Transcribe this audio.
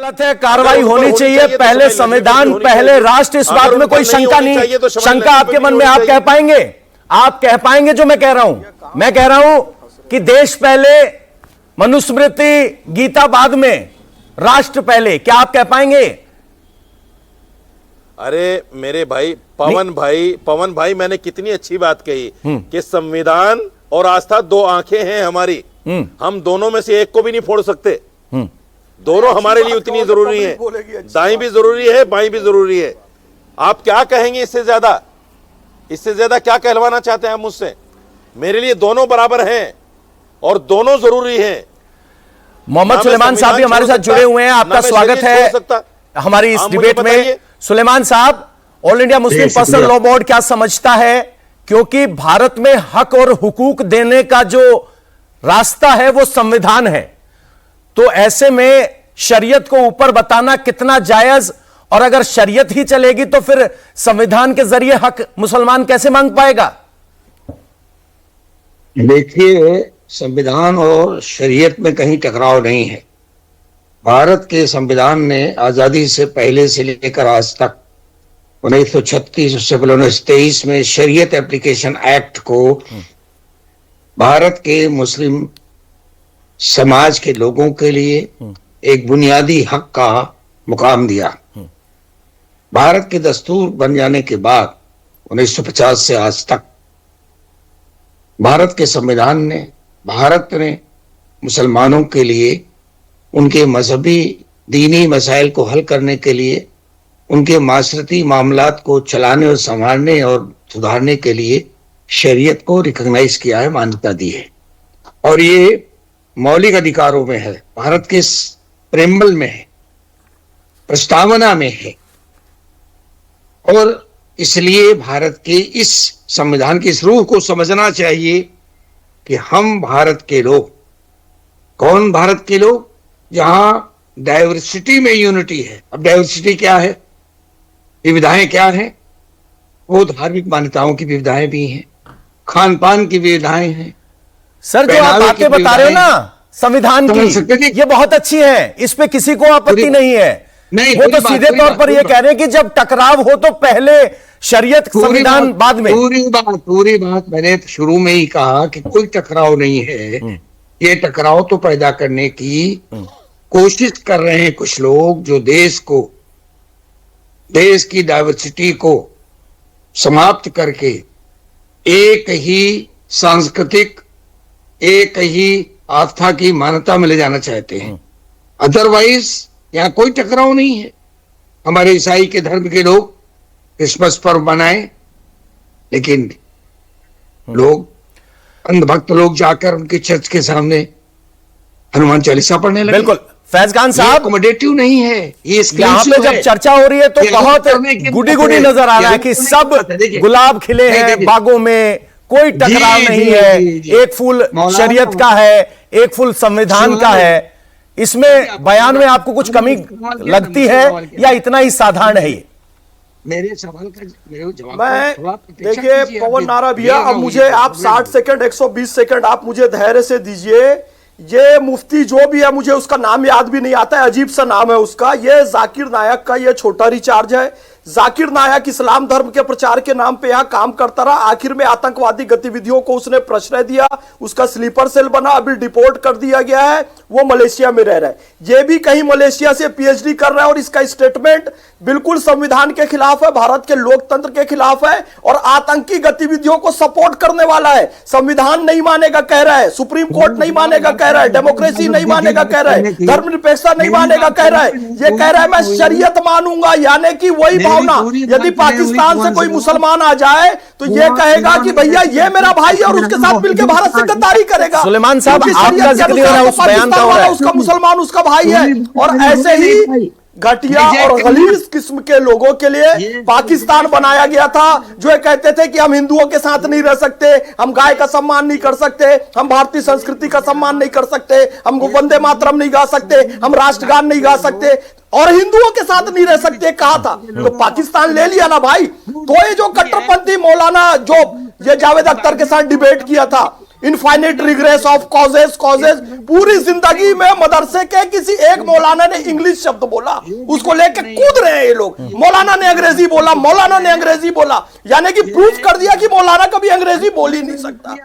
गलत है, कार्रवाई होनी चाहिए। पहले संविधान, पहले राष्ट्र, इस बात में कोई शंका नहीं। शंका आपके मन में, आप कह पाएंगे, आप कह पाएंगे जो मैं कह रहा हूं। मैं कह रहा हूं कि देश पहले, मनुस्मृति, गीता बाद में, राष्ट्र पहले। क्या आप कह पाएंगे? अरे मेरे भाई पवन भाई मैंने कितनी अच्छी बात कही कि संविधान और आस्था दो आंखें हैं हमारी। हम दोनों में से एक को भी नहीं फोड़ सकते। दोनों हमारे लिए उतनी जरूरी है, दाईं भी जरूरी है, बाईं भी जरूरी है। आप क्या कहेंगे इससे ज्यादा? इससे ज्यादा क्या कहलवाना चाहते हैं आप मुझसे? मेरे लिए दोनों बराबर हैं और दोनों जरूरी हैं। मोहम्मद सुलेमान साहब भी हमारे साथ जुड़े हुए हैं, आपका स्वागत है हमारी इस डिबेट में। सुलेमान साहब, all India Muslim personal law board क्या समझता है? क्योंकि भारत में हक और हुकूक देने का जो रास्ता है वो संविधान है, तो ऐसे में शरीयत को ऊपर बताना कितना जायज? और अगर शरीयत ही चलेगी तो फिर संविधान के जरिए हक मुसलमान कैसे मांग पाएगा? देखिए, संविधान और शरीयत में कहीं टकराव नहीं है। भारत के संविधान ने आजादी से पहले से लेकर आज तक 1936 उससे पहले 1923 में शरीयत एप्लीकेशन एक्ट को भारत के मुस्लिम समाज के लोगों के लिए एक बुनियादी हक का मुकाम दिया। भारत के दस्तूर बन जाने के बाद 1950 से आज तक भारत के संविधान ने, भारत ने मुसलमानों के लिए उनके मजहबी दीनी मसाइल को हल करने के लिए, उनके माशरती मामलात को चलाने और संभालने और सुधारने के लिए शरीयत को रिकॉग्नाइज किया है, मान्यता दी है। और ये मौलिक अधिकारों में है, भारत के प्रेम्बल में है, प्रस्तावना में है। और इसलिए भारत के इस संविधान की इस रूह को समझना चाहिए कि हम भारत के लोग, कौन भारत के लोग? जहां डाइवर्सिटी में यूनिटी है। अब डाइवर्सिटी क्या है, विविधताएं क्या है? वो धार्मिक मान्यताओं की विविधताएं भी हैं, खान पान की विविधताएं हैं। सर, जो आप बातें बता रहे हो ना संविधान की, ये बहुत अच्छी है, इस पे किसी को आपत्ति नहीं है। वो तो सीधे तौर पर ये कह रहे हैं कि जब टकराव हो तो पहले शरीयत, संविधान बाद में। पूरी बात मैंने शुरू में ही कहा कि कोई टकराव नहीं है। ये टकराव तो पैदा करने की कोशिश कर रहे हैं कुछ लोग, जो देश की डाइवर्सिटी को समाप्त करके एक ही सांस्कृतिक, एक ही आस्था की मान्यता में ले जाना चाहते हैं। अदरवाइज यहाँ कोई टकराव नहीं है। हमारे ईसाई के धर्म के लोग क्रिसमस पर्व मनाएं, लेकिन लोग, अंधभक्त लोग जाकर उनके चर्च के सामने हनुमान चालीसा पढ़ने लगे। बिल्कुल फैज खान साहब, अकोमोडेटिव नहीं है ये। यहाँ पे जब चर्चा हो रही है तो बहुत गुडी गुडी नजर आ रहा है कि सब गुलाब खिले हैं बागों में, कोई टकराव नहीं है। एक फूल शरीयत का है, एक फूल संविधान का है। इसमें बयान में आपको कुछ कमी लगती है या इतना ही साधारण है ये? मेरे सवाल का जवाब मैं, देखिए पवन नारा भैया, अब मुझे आप 60 सेकंड 120 सेकंड आप मुझे धैर्य से दीजिए। ये मुफ्ती जो भी है, मुझे उसका नाम याद भी नहीं आता है, अजीब सा नाम है उसका। ये जाकिर नायक का ये छोटा रिचार्ज है। जाकिर नायक इस्लाम धर्म के प्रचार के नाम पे यहाँ काम करता रहा, आखिर में आतंकवादी गतिविधियों को उसने प्रश्रय दिया, उसका स्लीपर सेल बना, अभी डिपोर्ट कर दिया गया है, वो मलेशिया में रह रहा है। ये भी कहीं मलेशिया से पीएचडी कर रहा है और इसका स्टेटमेंट बिल्कुल संविधान के खिलाफ है, भारत के लोकतंत्र के खिलाफ है और आतंकी गतिविधियों को सपोर्ट करने वाला है। संविधान नहीं मानेगा कह रहा है, सुप्रीम कोर्ट नहीं मानेगा कह रहा है, डेमोक्रेसी नहीं मानेगा कह रहा है, धर्मनिरपेक्षता नहीं मानेगा कह रहा है। ये कह रहा है मैं शरीयत मानूंगा, यानी कि वही भावना। यदि पाकिस्तान से कोई मुसलमान आ जाए तो ये कहेगा कि भैया ये मेरा भाई है और उसके साथ मिलकर भारत से गद्दारी करेगा। सुलेमान साहब, आपका जिक्र हो रहा है उस बयान का, उसका मुसलमान उसका भाई है। और ऐसे ही घटिया और गलीज किस्म के लोगों के लिए पाकिस्तान बनाया गया था, जो कहते थे कि हम हिंदुओं के साथ नहीं रह सकते, हम गाय का सम्मान नहीं कर सकते, हम भारतीय संस्कृति का सम्मान नहीं कर सकते, हम वंदे मातरम नहीं गा सकते, हम राष्ट्रगान नहीं गा सकते और हिंदुओं के साथ नहीं रह सकते कहा था। तो पाकिस्तान ले लिया ना भाई। तो ये जो कट्टरपंथी मौलाना जो ये जावेद अख्तर के साथ डिबेट किया था, infinite regress of causes causes. पूरी जिंदगी में मदरसे के किसी एक मौलाना ने इंग्लिश शब्द बोला, उसको लेके कूद रहे हैं ये लोग। मौलाना ने अंग्रेजी बोला, मौलाना ने अंग्रेजी बोला, यानी कि प्रूफ कर दिया कि मौलाना कभी अंग्रेजी बोल ही नहीं सकता।